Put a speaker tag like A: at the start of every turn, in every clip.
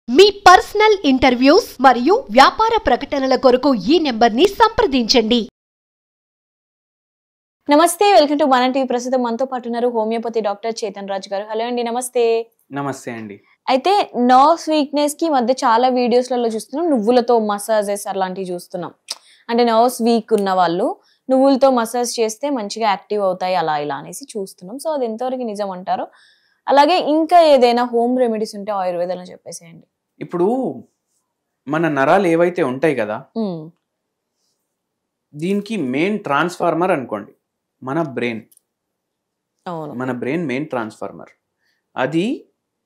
A: మీ personal interviews మరియు వ్యాపార ప్రకటనల కొరకు ఈ నెంబర్ని సంప్రదించండి.
B: నమస్తే, వెల్కమ్ టు మన టీవీ. ప్రస్తుతం మనతో పాటు ఉన్నారు హోమియోపతి డాక్టర్ చేతన్ రాజ్ గారు. హలో అండి, నమస్తే.
C: నమస్తే అండి.
B: అయితే నర్వ్స్ వీక్నెస్ కి మధ్య చాలా వీడియోస్లలో చూస్తున్నాం, నువ్వులతో మసాజెస్ అలాంటివి చూస్తున్నాం. అంటే నర్వ్స్ వీక్ ఉన్న వాళ్ళు నువ్వులతో మసాజ్ చేస్తే మంచిగా యాక్టివ్ అవుతాయి అలా ఇలా అనేసి చూస్తున్నాం. సో అది ఎంతవరకు నిజం అంటారు? అలాగే ఇంకా ఏదైనా హోమ్ రెమెడీస్ ఉంటే ఆయుర్వేదంలో చెప్పేసేయండి.
C: ఇప్పుడు మన నరాలు ఏవైతే ఉంటాయి కదా, దీనికి మెయిన్ ట్రాన్స్ఫార్మర్ అనుకోండి మన బ్రెయిన్. మన బ్రెయిన్ మెయిన్ ట్రాన్స్ఫార్మర్. అది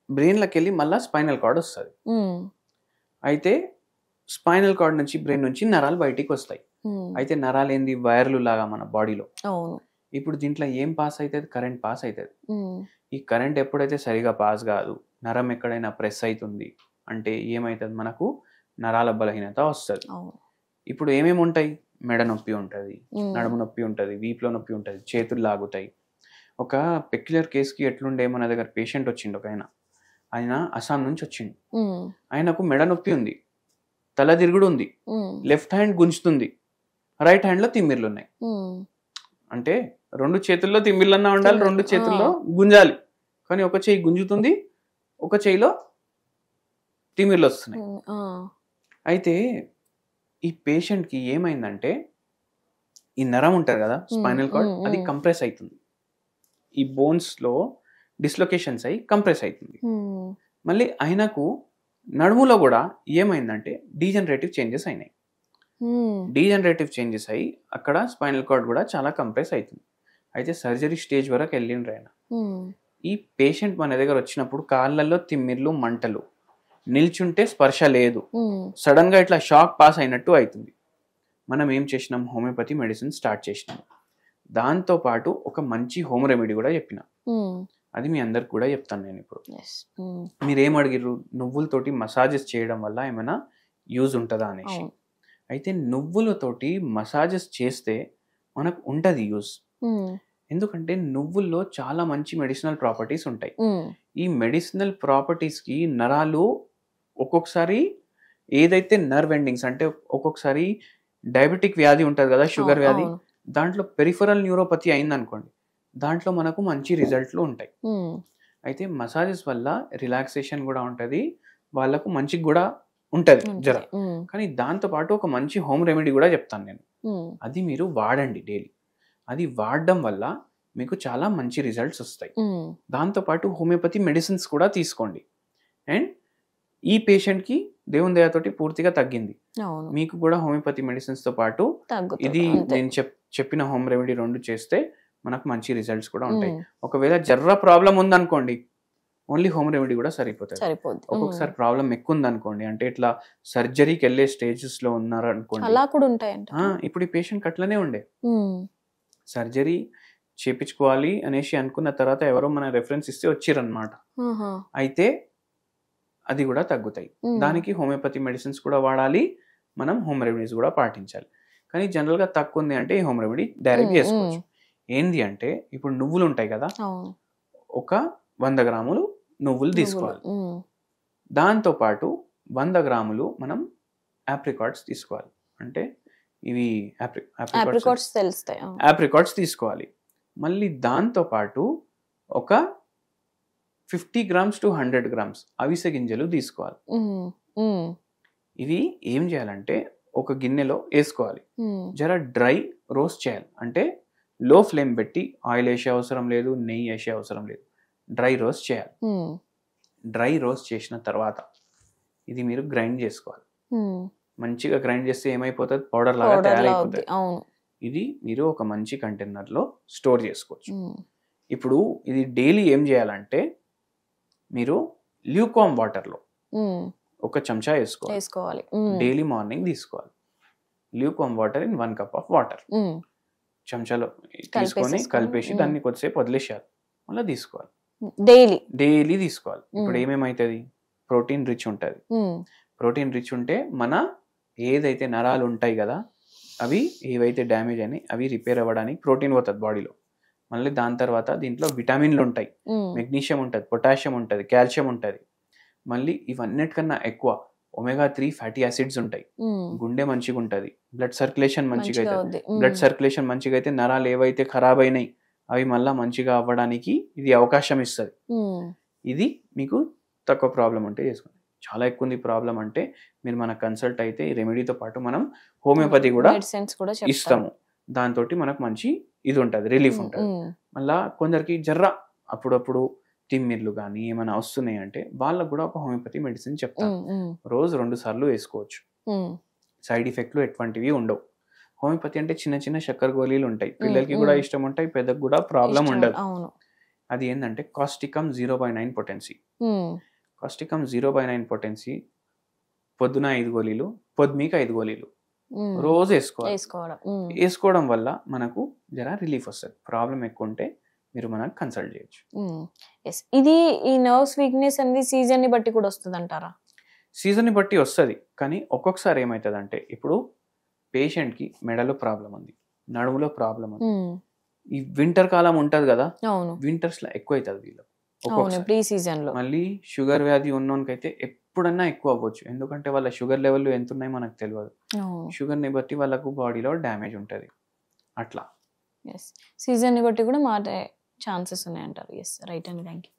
C: బ్రెయిన్లోకి వెళ్ళి మళ్ళీ స్పైనల్ కార్డ్ వస్తుంది. అయితే స్పైనల్ కార్డ్ నుంచి బ్రెయిన్ నుంచి నరాలు బయటికి వస్తాయి. అయితే నరాలు ఏంది, వైర్లు లాగా మన బాడీలో. ఇప్పుడు దీంట్లో ఏం పాస్ అవుతుంది? కరెంట్ పాస్ అవుతుంది. ఈ కరెంట్ ఎప్పుడైతే సరిగా పాస్ కాదు, నరం ఎక్కడైనా ప్రెస్ అవుతుంది అంటే ఏమవుతుంది, మనకు నరాల బలహీనత వస్తుంది. ఇప్పుడు ఏమేమి ఉంటాయి? మెడ నొప్పి ఉంటుంది, నడుము నొప్పి ఉంటుంది, వీపులో నొప్పి ఉంటుంది, చేతులు లాగుతాయి. ఒక పెక్యులర్ కేసుకి ఎట్లుండే, మన దగ్గర పేషెంట్ వచ్చిండు ఒక ఆయన అస్సాం నుంచి వచ్చిండు. ఆయనకు మెడ నొప్పి ఉంది, తల తిరుగుడు ఉంది, లెఫ్ట్ హ్యాండ్ గుంజుతుంది, రైట్ హ్యాండ్లో తిమ్మిర్లు ఉన్నాయి. అంటే రెండు చేతుల్లో తిమ్మిర్లన్నా ఉండాలి, రెండు చేతుల్లో గుంజాలి. కానీ ఒక చేయి గుంజుతుంది, ఒక చేయిలో తిమ్మిర్లు వస్తున్నాయి. అయితే ఈ పేషెంట్కి ఏమైందంటే, ఈ నరం ఉంటుంది కదా స్పైనల్ కార్డ్, అది కంప్రెస్ అవుతుంది. ఈ బోన్స్లో డిస్లొకేషన్స్ అయ్యి కంప్రెస్ అవుతుంది. మళ్ళీ ఆయనకు నడుములో కూడా ఏమైందంటే డీజనరేటివ్ చేంజెస్ అయినాయి. డీజనరేటివ్ చేంజెస్ అయ్యి అక్కడ స్పైనల్ కార్డ్ కూడా చాలా కంప్రెస్ అవుతుంది. అయితే సర్జరీ స్టేజ్ వరకు వెళ్ళిండ్రు ఆయన. ఈ పేషెంట్ మన దగ్గర వచ్చినప్పుడు కాళ్ళల్లో తిమ్మిర్లు, మంటలు, నిల్చుంటే స్పర్శ లేదు, సడన్ గా ఇట్లా షాక్ పాస్ అయినట్టు అవుతుంది. మనం ఏం చేసినాం? హోమియోపతి మెడిసిన్ స్టార్ట్ చేసినాం. దాంతో పాటు ఒక మంచి హోమ్ రెమెడీ కూడా చెప్పిన. అది మీ అందరికి కూడా చెప్తాను నేను ఇప్పుడు. మీరేం అడిగిర్రు? నువ్వులతోటి మసాజెస్ చేయడం వల్ల ఏమైనా యూజ్ ఉంటుందా అనేసి. అయితే నువ్వులతోటి మసాజెస్ చేస్తే మనకు ఉంటుంది యూజ్. ఎందుకంటే నువ్వుల్లో చాలా మంచి మెడిసినల్ ప్రాపర్టీస్ ఉంటాయి. ఈ మెడిసినల్ ప్రాపర్టీస్ కి నరాలు ఒక్కొక్కసారి ఏదైతే నర్వ్ ఎండింగ్స్, అంటే ఒక్కొక్కసారి డయాబెటిక్ వ్యాధి ఉంటుంది కదా, షుగర్ వ్యాధి, దాంట్లో పెరిఫరల్ న్యూరోపతి అయింది అనుకోండి, దాంట్లో మనకు మంచి రిజల్ట్లు ఉంటాయి. అయితే మసాజెస్ వల్ల రిలాక్సేషన్ కూడా ఉంటుంది, వాళ్ళకు మంచిగా కూడా ఉంటుంది జర. కానీ దాంతోపాటు ఒక మంచి హోమ్ రెమెడీ కూడా చెప్తాను నేను. అది మీరు వాడండి డైలీ. అది వాడడం వల్ల మీకు చాలా మంచి రిజల్ట్స్ వస్తాయి. దాంతోపాటు హోమియోపతి మెడిసిన్స్ కూడా తీసుకోండి. అండ్ ఈ పేషెంట్కి దేవుని దయతోటి పూర్తిగా తగ్గింది. మీకు కూడా హోమియోపతి మెడిసిన్స్తో పాటు ఇది నేను చెప్పిన హోమ్ రెమెడీ రెండు చేస్తే మనకు మంచి రిజల్ట్స్ కూడా ఉంటాయి. ఒకవేళ జర్ర ప్రాబ్లం ఉందనుకోండి, ఓన్లీ హోమ్ రెమెడీ కూడా సరిపోతుంది. ఒక్కొక్కసారి ప్రాబ్లం ఎక్కువ ఉందనుకోండి, అంటే ఇట్లా సర్జరీకి వెళ్ళే స్టేజెస్ లో ఉన్నారనుకోండి, ఇప్పుడు ఈ పేషెంట్ అట్లనే ఉండే సర్జరీ చేపించుకోవాలి అనేసి అనుకున్న తర్వాత ఎవరో మన రెఫరెన్స్ ఇస్తే వచ్చిరన్నమాట. అయితే అది కూడా తగ్గుతాయి. దానికి హోమియోపతి మెడిసిన్స్ కూడా వాడాలి, మనం హోమ్ రెమెడీస్ కూడా పాటించాలి. కానీ జనరల్గా తక్కువ ఉంది అంటే ఈ హోమ్ రెమెడీ డైరెక్ట్ చేసుకోవచ్చు. ఏంది అంటే, ఇప్పుడు నువ్వులు ఉంటాయి కదా, ఒక 100 గ్రాములు నువ్వులు తీసుకోవాలి. దాంతోపాటు 100 గ్రాములు మనం ఆప్రికాట్స్ తీసుకోవాలి. అంటే ఇవి ఆప్రికాట్స్ తీసుకోవాలి. మళ్ళీ దాంతోపాటు ఒక 50 grams to 100 grams అవిసె గింజలు తీసుకోవాలి. ఇవి ఏం చేయాలంటే ఒక గిన్నెలో వేసుకోవాలి, జర డ్రై రోస్ట్ చేయాలి. అంటే లో ఫ్లేమ్ పెట్టి ఆయిల్ వేసే అవసరం లేదు, నెయ్యి వేసే అవసరం లేదు, డ్రై రోస్ట్ చేయాలి. డ్రై రోస్ట్ చేసిన తర్వాత ఇది మీరు గ్రైండ్ చేసుకోవాలి. మంచిగా గ్రైండ్ చేస్తే ఏమైపోతుంది, పౌడర్ లాగా తయారైపోతుంది. ఇది మీరు ఒక మంచి కంటైనర్లో స్టోర్ చేసుకోవచ్చు. ఇప్పుడు ఇది డైలీ ఏం చేయాలంటే, మీరు ల్యూకామ్ వాటర్లో 1 చెంచా వేసుకోవాలి. డైలీ మార్నింగ్ తీసుకోవాలి. Lukewarm water in 1 cup of water చెంచాలో తీసుకొని కలిపేసి దాన్ని కొద్దిసేపు వదిలేసేయాలి, మళ్ళీ తీసుకోవాలి. డైలీ తీసుకోవాలి. ఇప్పుడు ఏమేమవుతుంది, ప్రోటీన్ రిచ్ ఉంటుంది. ప్రోటీన్ రిచ్ ఉంటే మన ఏదైతే నరాలు ఉంటాయి కదా, అవి ఏవైతే డ్యామేజ్ అయినాయి అవి రిపేర్ అవ్వడానికి ప్రోటీన్ పోతుంది బాడీలో. మళ్ళీ దాని తర్వాత దీంట్లో విటమిన్లు ఉంటాయి, మెగ్నీషియం ఉంటుంది, పొటాషియం ఉంటుంది, కాల్షియం ఉంటుంది. మళ్ళీ ఇవన్నిటికన్నా ఎక్కువ omega-3 ఫ్యాటీ యాసిడ్స్ ఉంటాయి. గుండె మంచిగా ఉంటుంది, బ్లడ్ సర్క్యులేషన్ మంచిగా అవుతుంది. బ్లడ్ సర్క్యులేషన్ మంచిగా అయితే నరాలు ఏవైతే ఖరాబ్ అయినాయి అవి మళ్ళీ మంచిగా అవ్వడానికి ఇది అవకాశం ఇస్తుంది. ఇది మీకు తక్కువ ప్రాబ్లం ఉంటే చేసుకోండి. చాలా ఎక్కువ ఉంది ప్రాబ్లం అంటే మీరు మన కన్సల్ట్ అయితే ఈ రెమెడీతో పాటు మనం హోమియోపతి కూడా ఇస్తాము. దాంతో మనకు మంచి ఇది ఉంటుంది, రిలీఫ్ ఉంటుంది. మళ్ళా కొందరికి జర్ర అప్పుడప్పుడు తిమ్మిర్లు కానీ ఏమైనా వస్తున్నాయి అంటే వాళ్ళకు కూడా ఒక హోమియోపతి మెడిసిన్ చెప్తాను. రోజు 2 సార్లు వేసుకోవచ్చు. సైడ్ ఎఫెక్ట్లు ఎటువంటివి ఉండవు. హోమియోపతి అంటే చిన్న చిన్న చక్కెర గోళీలు ఉంటాయి, పిల్లలకి కూడా ఇష్టం ఉంటాయి, పెద్దకు కూడా ప్రాబ్లం ఉండదు. అది ఏంటంటే కాస్టికమ్ 0/9 పొటెన్సీ. కాస్టికమ్ 0/9 పొటెన్సీ పొద్దున 5 గోళీలు, పొద్దుమీకి 5 గోళీలు రోజు వేసుకోవడం వల్ల మనకు జర రిలీఫ్ వస్తుంది. ప్రాబ్లం ఎక్కువ ఉంటే మీరు మనకు కన్సల్ట్ చేయొచ్చు.
B: ఇది ఈ నర్వ్స్ వీక్నెస్ అనేది సీజన్ ని బట్టి కూడా వస్తుంది అంటారా?
C: సీజన్ ని బట్టి వస్తుంది, కానీ ఒక్కొక్కసారి ఏమవుతుంది అంటే ఇప్పుడు పేషెంట్ కి మెడలో ప్రాబ్లం ఉంది, నడుములో ప్రాబ్లం ఉంది. ఈ వింటర్ కాలం ఉంటది కదా, వింటర్స్ లో ఎక్కువ అవుతుంది వీళ్ళు. మళ్ళీ షుగర్ వ్యాధి ఉన్నోనికైతే ఎప్పుడన్నా ఎక్కువ అవ్వచ్చు, ఎందుకంటే వాళ్ళ షుగర్ లెవెల్ ఎంత ఉన్నాయి మనకు తెలియదు. షుగర్ ని బట్టి వాళ్ళకు బాడీలో డ్యామేజ్ ఉంటుంది. అట్లా
B: సీజన్ ని బట్టి కూడా మారే ఛాన్సెస్ ఉన్నాయంటారు. ఎస్, రైట్ అండి, థ్యాంక్ యూ.